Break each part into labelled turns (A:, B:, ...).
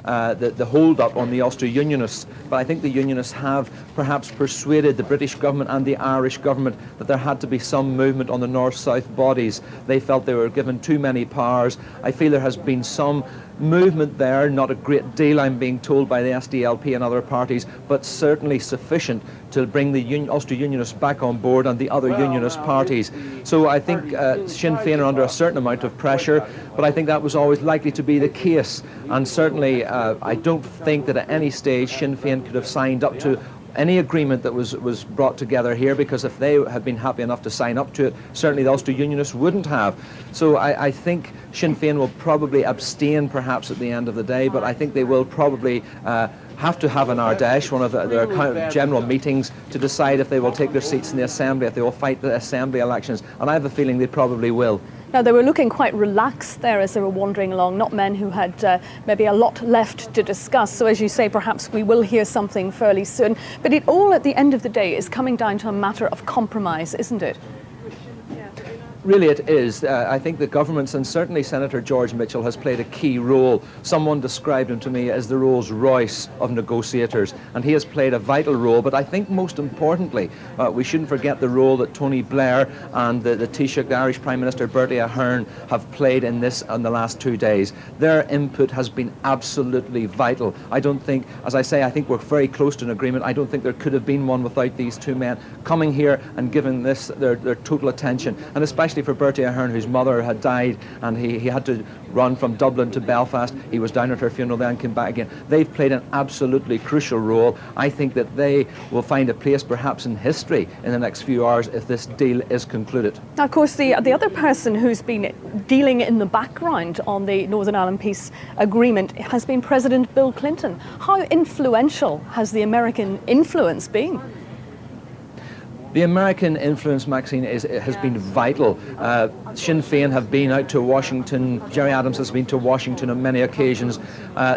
A: the hold-up on the Austro-Unionists, but I think the Unionists have perhaps persuaded the British government and the Irish government that there had to be some movement on the north-south bodies. They felt they were given too many powers. I feel there has been some movement there, not a great deal, I'm being told, by the SDLP and other parties, but certainly sufficient to bring the Austro-Unionists back on board and the other Unionist parties. So I think Sinn Féin are under a certain amount of pressure, but I think that was always likely to be the case. And certainly I don't think that at any stage Sinn Féin could have signed up to any agreement that was brought together here, because if they had been happy enough to sign up to it, certainly the Austro-Unionists wouldn't have. So I think Sinn Féin will probably abstain perhaps at the end of the day, but I think they will probably have to have an Ardèche, one of their general meetings, to decide if they will take their seats in the Assembly, if they will fight the Assembly elections, and I have a feeling they probably will.
B: Now, they were looking quite relaxed there as they were wandering along, not men who had maybe a lot left to discuss. So as you say, perhaps we will hear something fairly soon. But it all, at the end of the day, is coming down to a matter of compromise, isn't it?
A: Really it is. I think the governments, and certainly Senator George Mitchell, has played a key role. Someone described him to me as the Rolls Royce of negotiators, and he has played a vital role. But I think most importantly, we shouldn't forget the role that Tony Blair and the Taoiseach, the Irish Prime Minister Bertie Ahern, have played in this in the last 2 days. Their input has been absolutely vital. I don't think, as I say, I think we're very close to an agreement. I don't think there could have been one without these two men coming here and giving this their total attention, and especially for Bertie Ahern, whose mother had died, and he had to run from Dublin to Belfast. He was down at her funeral, then came back again. They've played an absolutely crucial role. I think that they will find a place perhaps in history in the next few hours if this deal is concluded.
B: Now, of course, the other person who's been dealing in the background on the Northern Ireland Peace Agreement has been President Bill Clinton. How influential has the American influence been?
A: The American influence, Maxine, has been vital. Sinn Féin have been out to Washington. Gerry Adams has been to Washington on many occasions.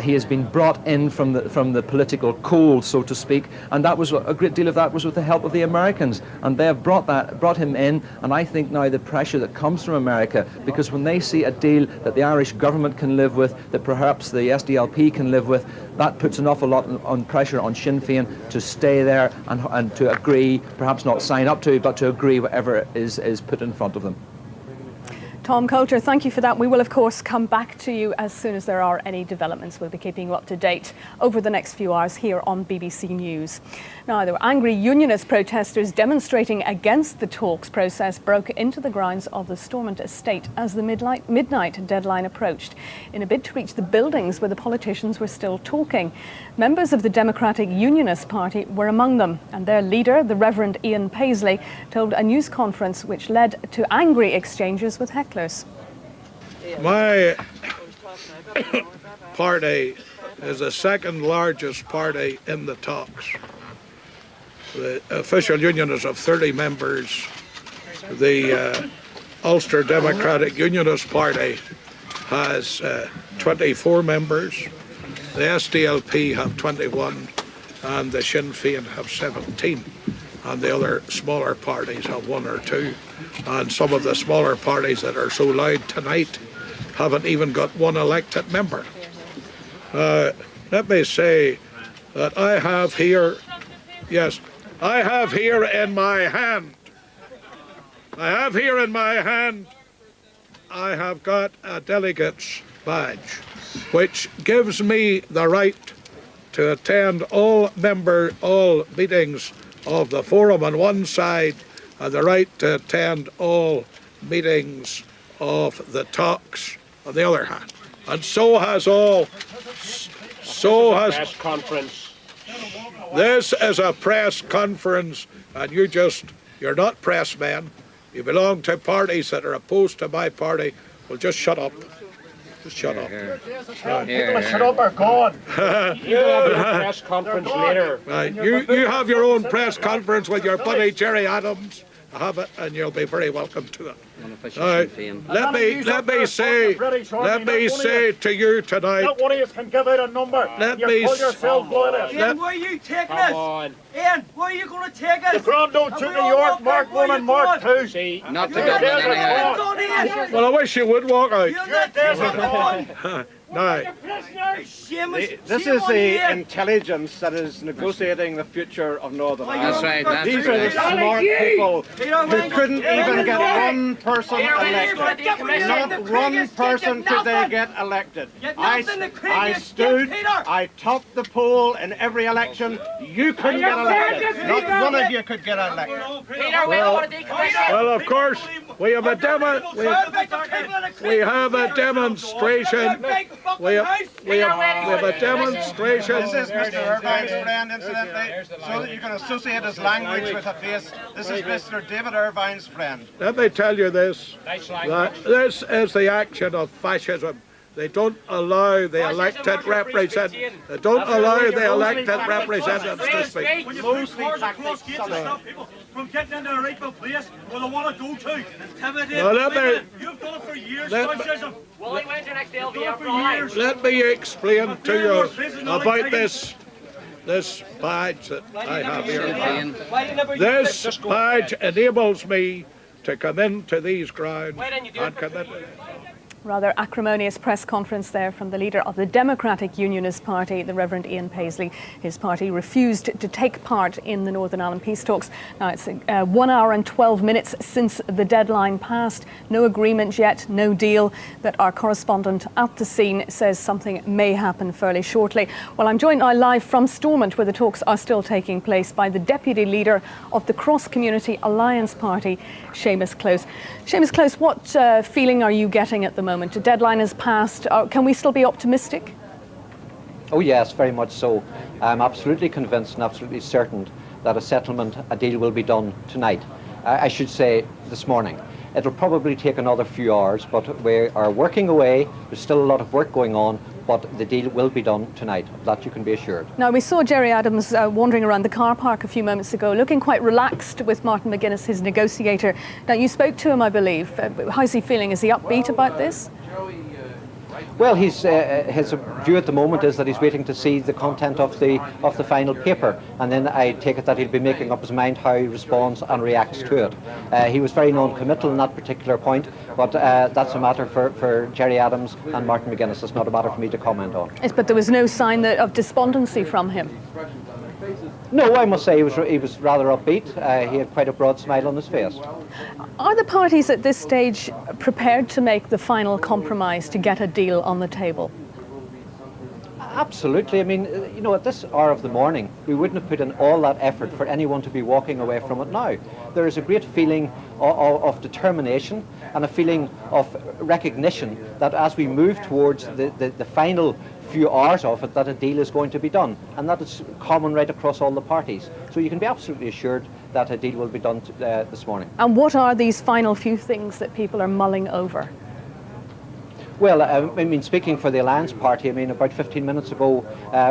A: He has been brought in from the political cold, so to speak, and that was a great deal of that was with the help of the Americans, and they have brought him in. And I think now the pressure that comes from America, because when they see a deal that the Irish government can live with, that perhaps the SDLP can live with, that puts an awful lot on pressure on Sinn Féin to stay there and to agree, perhaps not sign up to, but to agree whatever is put in front of them.
B: Tom Coulter, thank you for that. We will, of course, come back to you as soon as there are any developments. We'll be keeping you up to date over the next few hours here on BBC News. Now, there were angry unionist protesters demonstrating against the talks process broke into the grounds of the Stormont estate as the midnight deadline approached, in a bid to reach the buildings where the politicians were still talking. Members of the Democratic Unionist Party were among them, and their leader, the Reverend Ian Paisley, told a news conference which led to angry exchanges with hecklers.
C: My party is the second largest party in the talks. The official union is of 30 members. The Ulster Democratic Unionist Party has 24 members. The SDLP have 21 and the Sinn Féin have 17. And the other smaller parties have 1 or 2. And some of the smaller parties that are so loud tonight haven't even got 1 elected member. Let me say that I have here in my hand, I have got a delegate's badge, which gives me the right to attend all meetings of the forum on one side, and the right to attend all meetings of the talks on the other hand. And so has press conference. This is a press conference, and you're not press men. You belong to parties that are opposed to my party. Well, just shut up. Just shut up.
D: People shut up are gone.
C: You have your press conference later. You have your own press conference with your buddy Gerry Adams. Have it, and you'll be very welcome to it. Let me say to you tonight.
D: Not one of you can give out a number. You call yourself loyalist.
E: Ian, where are you taking us? Ian, where are you going to take us?
D: The Grand Old to New York, Mark 1 and Mark 2.
C: See,
E: not to Dublin.
C: Well, I wish you would walk out.
E: You're not going.
C: No.
F: This is the intelligence that is negotiating the future of Northern Ireland. These are the smart people who couldn't even get one person elected. Not one person could they get elected. I stood, I topped the poll in every election. You couldn't get elected. Not one of you could get elected.
C: Well, of course, we have a demonstration. We have a demonstration.
F: This is Mr. Irvine's friend, incidentally, so that you can associate his language with a face. This is Mr. David Irvine's friend.
C: Let me tell you this, that this is the action of fascism. They don't allow the elected representatives. They don't allow the elected representatives to speak.
F: Mostly tactics.
D: From getting into the rightful place where they want to go to. You've done it for years, fascism.
E: Well, he went to next LVF.
C: Let me explain to you about this badge that I have here. This badge enables me to come into these grounds and commit.
B: Rather acrimonious press conference there from the leader of the Democratic Unionist Party, the Reverend Ian Paisley. His party refused to take part in the Northern Ireland peace talks. Now it's 1 hour and 12 minutes since the deadline passed. No agreement yet, no deal. But our correspondent at the scene says something may happen fairly shortly. Well, I'm joined now live from Stormont, where the talks are still taking place, by the deputy leader of the Cross Community Alliance Party, Seamus Close. Seamus Close, what feeling are you getting at the moment? The deadline has passed. Can we still be optimistic?
G: Oh yes, very much so. I'm absolutely convinced and absolutely certain that a settlement, a deal will be done tonight. I should say this morning. It'll probably take another few hours, but we are working away. There's still a lot of work going on, but the deal will be done tonight. That you can be assured. Now,
B: we saw Gerry Adams wandering around the car park a few moments ago, looking quite relaxed with Martin McGuinness, his negotiator. Now, you spoke to him, I believe. How's he feeling? Is he upbeat about this?
G: Well, his view at the moment is that he's waiting to see the content of the final paper, and then I take it that he'll be making up his mind how he responds and reacts to it. He was very non-committal on that particular point, but that's a matter for Gerry Adams and Martin McGuinness. It's not a matter for me to comment on.
B: Yes, but there was no sign of despondency from him.
G: No, I must say he was rather upbeat. He had quite a broad smile on his face.
B: Are the parties at this stage prepared to make the final compromise to get a deal on the table?
G: Absolutely. I mean, you know, at this hour of the morning, we wouldn't have put in all that effort for anyone to be walking away from it now. There is a great feeling of determination and a feeling of recognition that as we move towards the final few hours of it, that a deal is going to be done, and that is common right across all the parties. So you can be absolutely assured that a deal will be done this morning.
B: And what are these final few things that people are mulling over?
G: Well, I mean, speaking for the Alliance Party, I mean, about 15 minutes ago,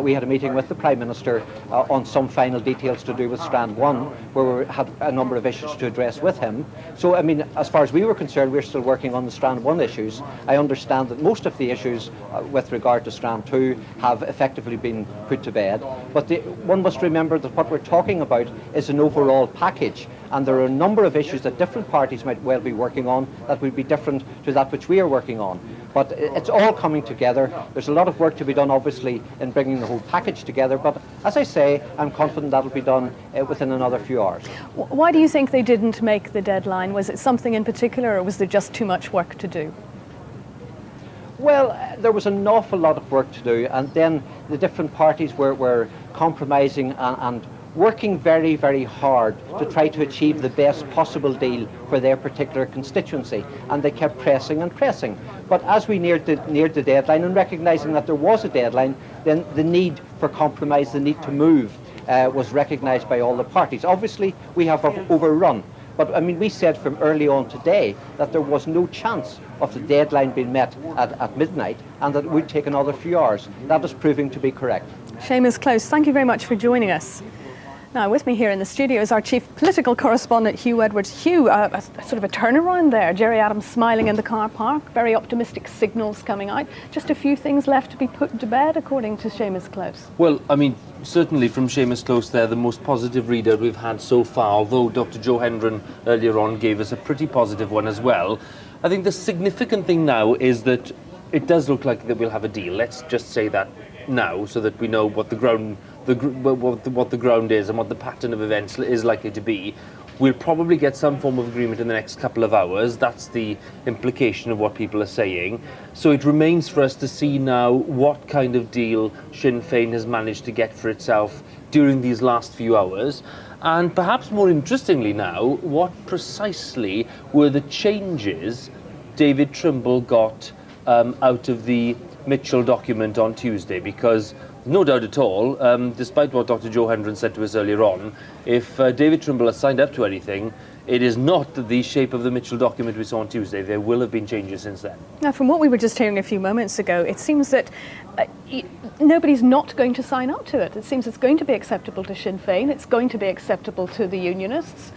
G: we had a meeting with the Prime Minister on some final details to do with Strand 1, where we had a number of issues to address with him. So, I mean, as far as we were concerned, we're still working on the Strand 1 issues. I understand that most of the issues with regard to Strand 2 have effectively been put to bed. But one must remember that what we're talking about is an overall package. And there are a number of issues that different parties might well be working on that will be different to that which we are working on. But it's all coming together. There's a lot of work to be done, obviously, in bringing the whole package together. But as I say, I'm confident that'll be done within another few hours.
B: Why do you think they didn't make the deadline? Was it something in particular, or was there just too much work to do?
G: Well, there was an awful lot of work to do, and then the different parties were compromising and working very, very hard to try to achieve the best possible deal for their particular constituency, and they kept pressing and pressing. But as we neared the deadline, and recognising that there was a deadline, then the need for compromise, the need to move, was recognised by all the parties. Obviously, we have overrun. But I mean, we said from early on today that there was no chance of the deadline being met at midnight, and that it would take another few hours. That is proving to be correct.
B: Seamus Close, thank you very much for joining us. Now, with me here in the studio is our chief political correspondent, Huw Edwards. Huw, a sort of a turnaround there. Gerry Adams smiling in the car park, very optimistic signals coming out. Just a few things left to be put to bed, according to Seamus Close.
H: Well, I mean, certainly from Seamus Close there, the most positive reader we've had so far, although Dr. Joe Hendren earlier on gave us a pretty positive one as well. I think the significant thing now is that it does look like that we'll have a deal. Let's just say that now, so that we know what the ground, what the ground is and what the pattern of events is likely to be. We'll probably get some form of agreement in the next couple of hours. That's the implication of what people are saying. So it remains for us to see now what kind of deal Sinn Féin has managed to get for itself during these last few hours. And perhaps more interestingly now, what precisely were the changes David Trimble got out of the Mitchell document on Tuesday? Because no doubt at all, despite what Dr. Joe Hendren said to us earlier on, if David Trimble has signed up to anything, it is not the shape of the Mitchell document we saw on Tuesday. There will have been changes since then.
B: Now, from what we were just hearing a few moments ago, it seems that nobody's not going to sign up to it. It seems it's going to be acceptable to Sinn Féin. It's going to be acceptable to the Unionists.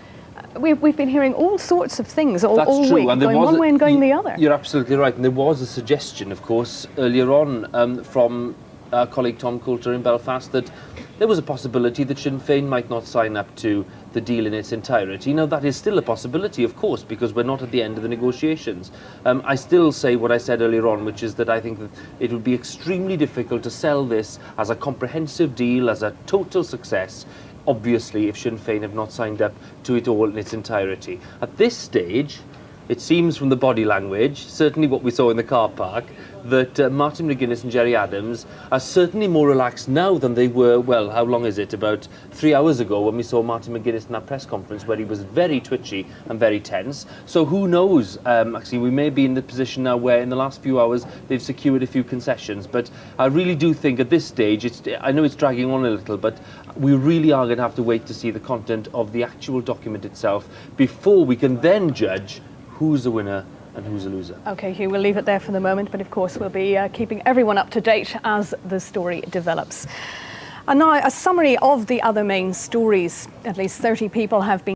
B: We've been hearing all sorts of things all week,
H: and
B: going one way and going the other.
H: You're absolutely right. And there was a suggestion, of course, earlier on from our colleague Tom Coulter in Belfast that there was a possibility that Sinn Féin might not sign up to the deal in its entirety. Now, that is still a possibility, of course, because we're not at the end of the negotiations. I still say what I said earlier on, which is that I think that it would be extremely difficult to sell this as a comprehensive deal, as a total success, obviously, if Sinn Féin have not signed up to it all in its entirety. At this stage, it seems from the body language, certainly what we saw in the car park, that Martin McGuinness and Gerry Adams are certainly more relaxed now than they were, well, how long is it? About 3 hours ago when we saw Martin McGuinness in that press conference where he was very twitchy and very tense. So who knows, Maxine, we may be in the position now where in the last few hours they've secured a few concessions. But I really do think at this stage, I know it's dragging on a little, but we really are going to have to wait to see the content of the actual document itself before we can then judge who's the winner and who's a loser.
B: OK, Huw, we'll leave it there for the moment, but of course we'll be keeping everyone up to date as the story develops. And now a summary of the other main stories. At least 30 people have been